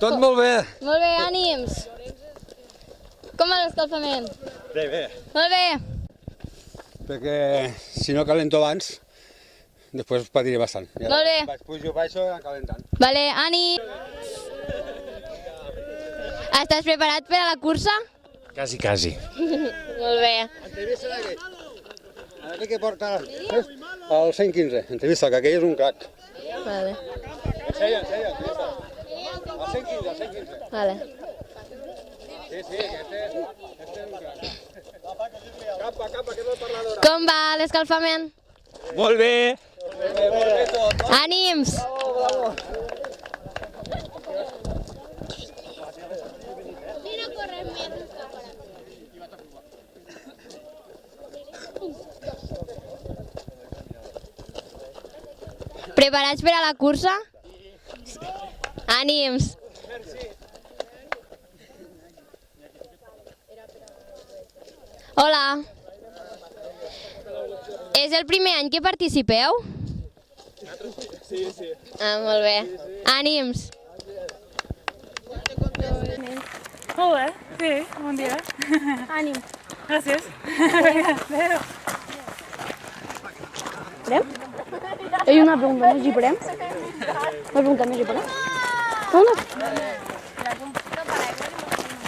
Tot molt bé. Molt bé, ànims. Com va l'escalfament? Bé, bé. Molt bé. Perquè si no calento abans, després patiré bastant. Ja Molt bé. Vaig pujo, baixo, calentant. Vale, ànim. Estàs preparat per a la cursa? Quasi, quasi. Molt bé. Entrevista d'aquell. Aquell que porta el 115. Entrevista, que aquell és un crac. Vale. Ensenya, entrevista. El 115, el 115. Vale. Sí, aquest és un crac. Capa, que és la parladora. Com va l'escalfament? Molt bé. Ànims. Preparats per a la cursa? Ànims. Hola. És el primer any que participeu? Sí. Ah, molt bé. Ànims. Molt bé, sí, bon dia. Ànim. Gràcies. Adéu. ¿Prem? Hay una pregunta més, i prem? Una pregunta més, i prem? No.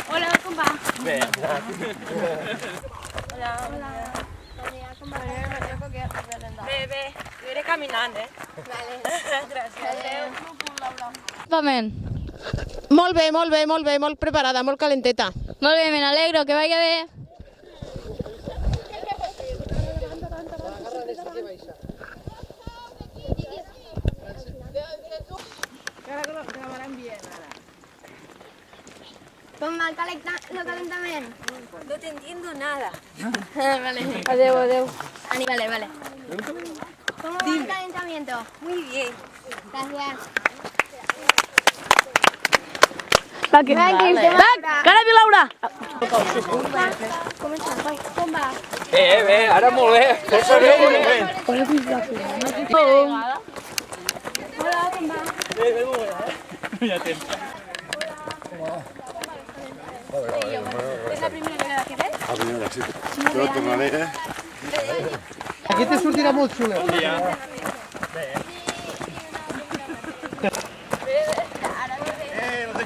Hola, com va? Bé. Bé, jo iré caminant, Gràcies. Pament. Molt bé, molt preparada, molt calenteta. Molt bé, me n'alegro, que vaya bé. Com va el calentament? No te entiendo nada. Vale. Adeu. Vale. ¿Cómo va el calentamiento? Muy bien. Gracias. Va, cara de Laura! Com va? Bé, ara molt bé. Força bé, molt bé. És la primera vegada que vens? La primera, sí. Però tornaré, Aquí te sortirà molt xula.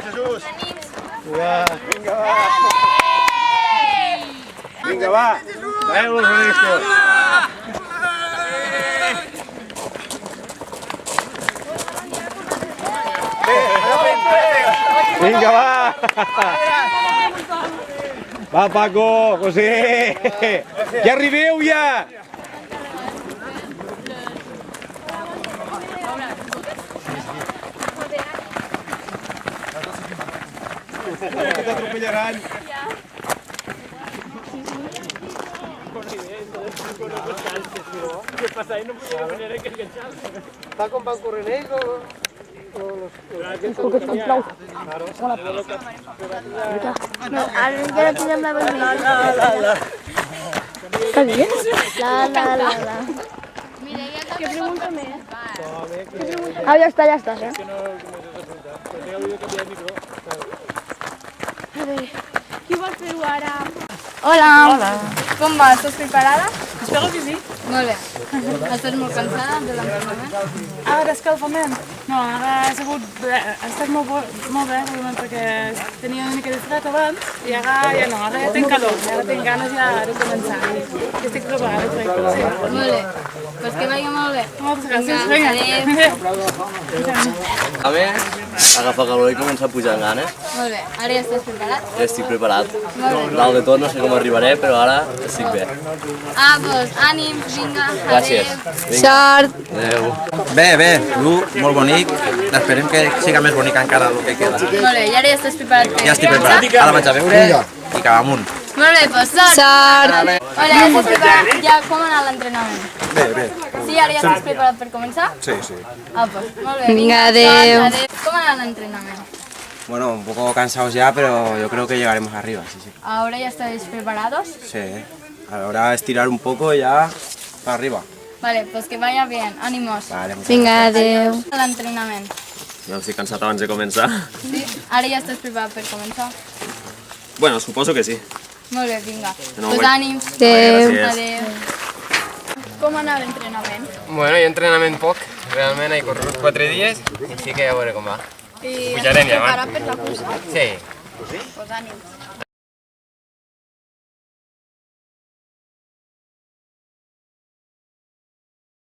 Jesús. Vinga, va. Traeu los discos. Vinga, va. Va, Paco, José. Ja arribeu, ja. Que t'atropellaran. Va com van corrent ells o los... No, ara ja la posem la vermella. Què dius? La. Què pregunta més? Ah, ja estàs, eh? A veure, qui vol fer-ho ara? Hola. Com va? Estàs preparada? Espero que sí. Molt bé. Estàs molt cansada de l'entrenament? Ara d'escalfament? No, ara ha estat molt bé, perquè tenia una mica de fred abans i ara ja no, ara ja tinc calor, ara tinc ganes ja de començar i estic preparada, crec. Sí. Molt bé. Pues que vagi molt bé. Moltes gràcies. Vinga, A més, agafar calor i començar a pujar en ganes. Molt bé. Ara ja estàs preparat? Ja estic preparat. Molt bé. Dalt de tot no sé com arribaré, però ara estic bé. Ah, doncs, ànims, vinga. Gràcies. Sort. Adéu. Bé, du, molt bonic. Esperem que siga més bonic encara el que queda. Molt bé, i ara ja estàs preparat per Ja estic preparat. Ara vaig a veure i cap amunt. Molt bé, doncs sort. Sort. Hola, ja estàs preparat? Ja, com ha anat l'entrenament? Bé. Sí, ara ja estàs preparat per començar? Sí. Ah, doncs, molt bé. Vinga, adéu. Com ha anat l'entrenament? Bueno, un poco cansados ya, pero yo creo que llegaremos arriba, sí. Ahora ya estáis preparados. Sí, ahora estirar un poco y ya para arriba. Vale, pues que vaya bien. Ánimos. Vale, muchas Vinga, adéu. L'entrenament. Ja estic cansat abans de començar. Sí? Ara ja estàs preparat per començar? Bueno, suposo que sí. Molt bé, vinga. No, Pues bueno. ànims. Gràcies. Adéu. Com anava l'entrenament? Bueno, jo entrenament poc, realment he corregut 4 dies i sí que a veure com va. I Pujarem estàs ja, va. preparat per la cursa? Sí. Pues ànims.